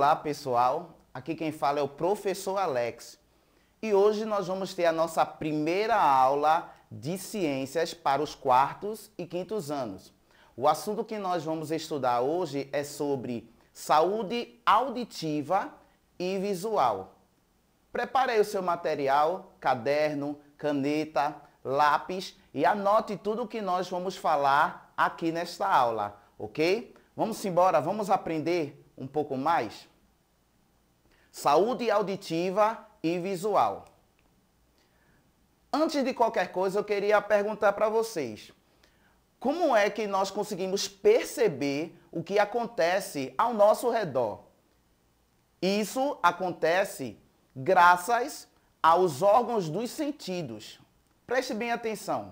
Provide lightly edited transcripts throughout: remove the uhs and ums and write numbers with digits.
Olá, pessoal. Aqui quem fala é o professor Alex. E hoje nós vamos ter a nossa primeira aula de ciências para os quartos e quintos anos. O assunto que nós vamos estudar hoje é sobre saúde auditiva e visual. Prepare aí o seu material, caderno, caneta, lápis e anote tudo o que nós vamos falar aqui nesta aula, ok? Vamos embora, vamos aprender um pouco mais? Saúde auditiva e visual. Antes de qualquer coisa, eu queria perguntar para vocês: como é que nós conseguimos perceber o que acontece ao nosso redor? Isso acontece graças aos órgãos dos sentidos. Preste bem atenção.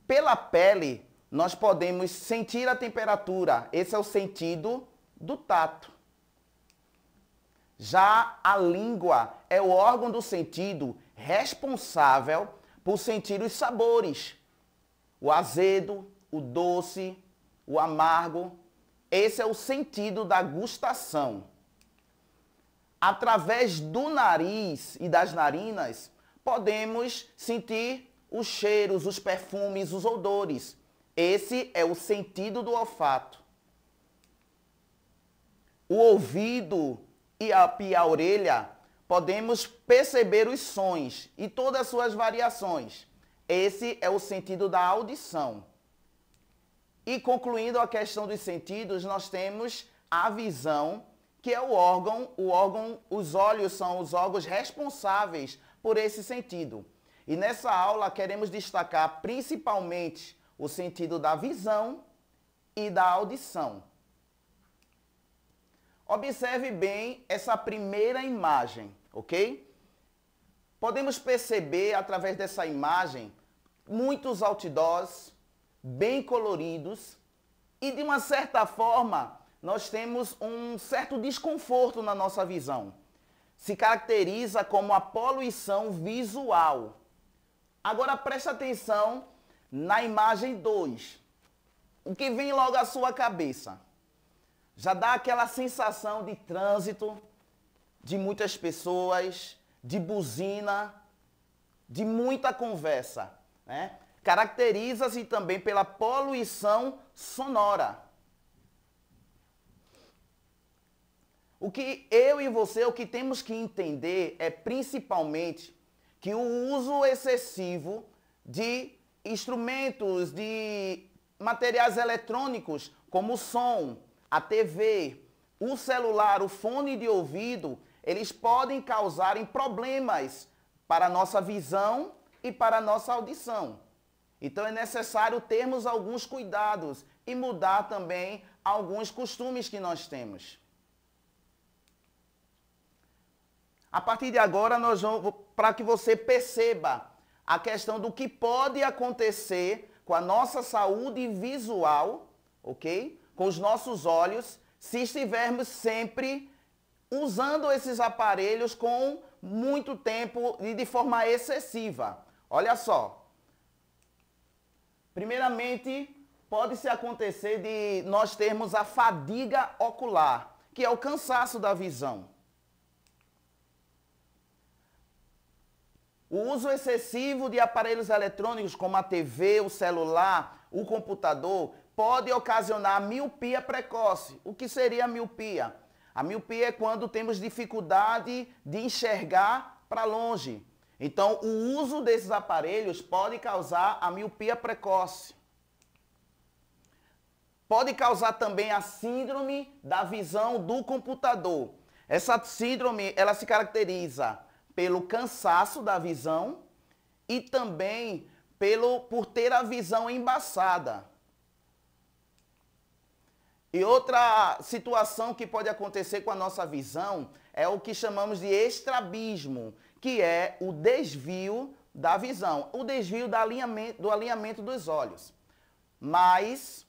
Pela pele, nós podemos sentir a temperatura. Esse é o sentido do tato. Já a língua é o órgão do sentido responsável por sentir os sabores. O azedo, o doce, o amargo. Esse é o sentido da gustação. Através do nariz e das narinas, podemos sentir os cheiros, os perfumes, os odores. Esse é o sentido do olfato. O ouvido e a orelha, podemos perceber os sons e todas as suas variações. Esse é o sentido da audição. E concluindo a questão dos sentidos, nós temos a visão, que é os olhos são os órgãos responsáveis por esse sentido. E nessa aula queremos destacar principalmente o sentido da visão e da audição. Observe bem essa primeira imagem, ok? Podemos perceber através dessa imagem muitos outdoors bem coloridos e de uma certa forma nós temos um certo desconforto na nossa visão. Se caracteriza como a poluição visual. Agora preste atenção na imagem 2. O que vem logo à sua cabeça? Já dá aquela sensação de trânsito, de muitas pessoas, de buzina, de muita conversa, né? Caracteriza-se também pela poluição sonora. O que eu e você, o que temos que entender é principalmente que o uso excessivo de instrumentos, de materiais eletrônicos, como o som, a TV, o celular, o fone de ouvido, eles podem causar problemas para a nossa visão e para a nossa audição. Então é necessário termos alguns cuidados e mudar também alguns costumes que nós temos. A partir de agora, nós vamos, para que você perceba a questão do que pode acontecer com a nossa saúde visual, ok? Com os nossos olhos, se estivermos sempre usando esses aparelhos com muito tempo e de forma excessiva. Olha só. Primeiramente, pode-se acontecer de nós termos a fadiga ocular, que é o cansaço da visão. O uso excessivo de aparelhos eletrônicos como a TV, o celular, o computador, pode ocasionar miopia precoce. O que seria a miopia? A miopia é quando temos dificuldade de enxergar para longe. Então, o uso desses aparelhos pode causar a miopia precoce. Pode causar também a síndrome da visão do computador. Essa síndrome, ela se caracteriza pelo cansaço da visão e também por ter a visão embaçada. E outra situação que pode acontecer com a nossa visão é o que chamamos de estrabismo, que é o desvio da visão, o desvio do alinhamento dos olhos. Mas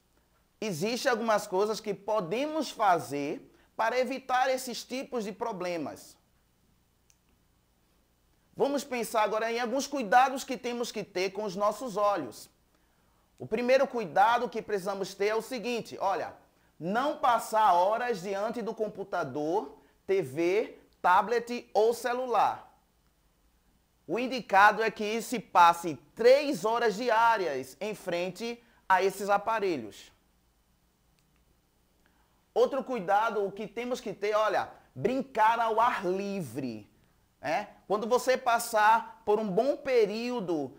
existem algumas coisas que podemos fazer para evitar esses tipos de problemas. Vamos pensar agora em alguns cuidados que temos que ter com os nossos olhos. O primeiro cuidado que precisamos ter é o seguinte: olha, não passar horas diante do computador, TV, tablet ou celular. O indicado é que se passe 3 horas diárias em frente a esses aparelhos. Outro cuidado que temos que ter, olha, brincar ao ar livre. Quando você passar por um bom período,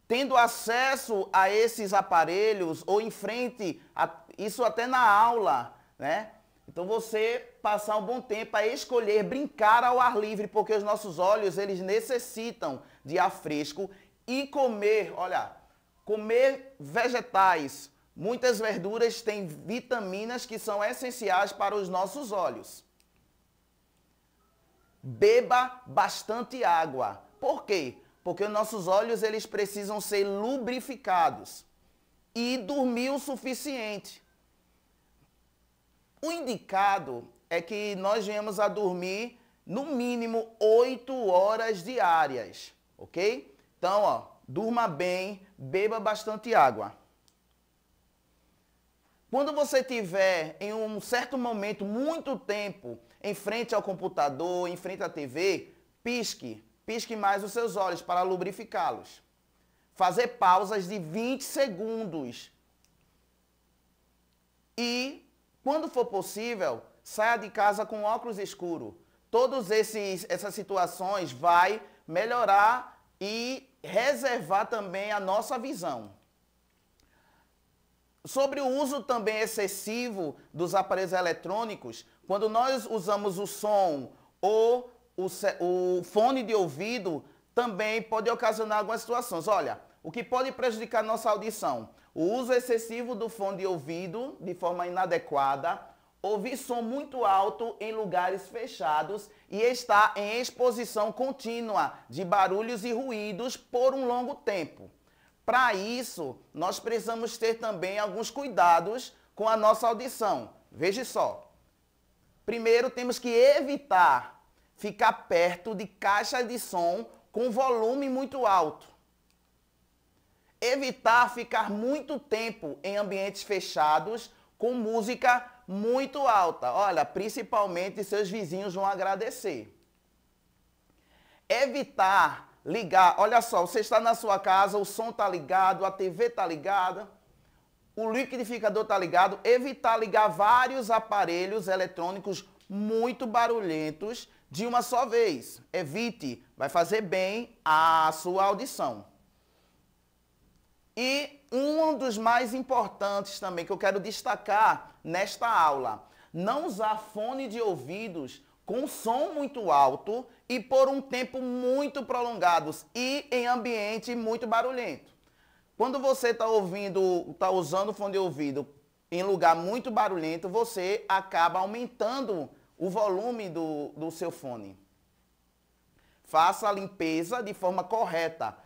tendo acesso a esses aparelhos ou em frente, isso até na aula, Então você passar um bom tempo a escolher brincar ao ar livre, porque os nossos olhos, eles necessitam de ar fresco e comer, olha, comer vegetais. Muitas verduras têm vitaminas que são essenciais para os nossos olhos. Beba bastante água. Por quê? Porque os nossos olhos, eles precisam ser lubrificados. E dormir o suficiente. O indicado é que nós venhamos a dormir no mínimo 8 horas diárias, ok? Então, durma bem, beba bastante água. Quando você tiver em um certo momento, muito tempo, em frente ao computador, em frente à TV, pisque mais os seus olhos para lubrificá-los. Fazer pausas de 20 segundos. E quando for possível, saia de casa com óculos escuros. Todas essas situações vai melhorar e reservar também a nossa visão. Sobre o uso também excessivo dos aparelhos eletrônicos, quando nós usamos o som ou o fone de ouvido, também pode ocasionar algumas situações. Olha, o que pode prejudicar nossa audição? O uso excessivo do fone de ouvido de forma inadequada, ouvir som muito alto em lugares fechados e estar em exposição contínua de barulhos e ruídos por um longo tempo. Para isso, nós precisamos ter também alguns cuidados com a nossa audição. Veja só. Primeiro, temos que evitar ficar perto de caixas de som com volume muito alto. Evitar ficar muito tempo em ambientes fechados com música muito alta. Olha, principalmente seus vizinhos vão agradecer. Evitar ligar, olha só, você está na sua casa, o som está ligado, a TV está ligada, o liquidificador está ligado. Evitar ligar vários aparelhos eletrônicos muito barulhentos de uma só vez. Evite, vai fazer bem à sua audição. E um dos mais importantes também que eu quero destacar nesta aula, não usar fone de ouvidos com som muito alto e por um tempo muito prolongado e em ambiente muito barulhento. Quando você está usando fone de ouvido em lugar muito barulhento, você acaba aumentando o volume do seu fone. Faça a limpeza de forma correta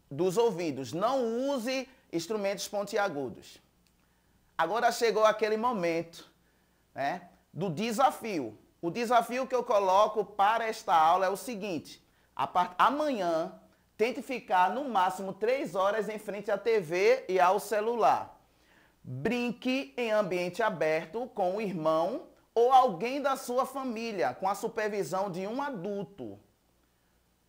dos ouvidos. Não use instrumentos pontiagudos. Agora chegou aquele momento, do desafio. O desafio que eu coloco para esta aula é o seguinte. Amanhã, tente ficar no máximo 3 horas em frente à TV e ao celular. Brinque em ambiente aberto com o irmão ou alguém da sua família, com a supervisão de um adulto.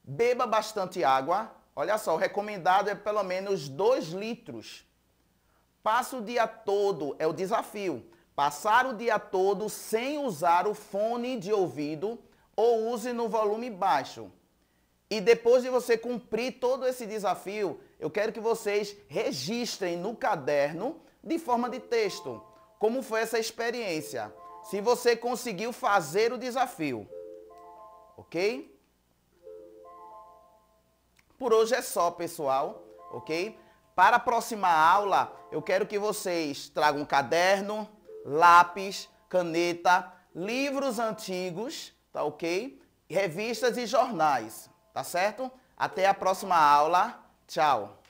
Beba bastante água. Olha só, o recomendado é pelo menos 2 litros. Passe o dia todo, é o desafio. Passar o dia todo sem usar o fone de ouvido ou use no volume baixo. E depois de você cumprir todo esse desafio, eu quero que vocês registrem no caderno de forma de texto como foi essa experiência. Se você conseguiu fazer o desafio, ok? Por hoje é só, pessoal, ok? Para a próxima aula, eu quero que vocês tragam um caderno, lápis, caneta, livros antigos, tá ok? Revistas e jornais, tá certo? Até a próxima aula. Tchau.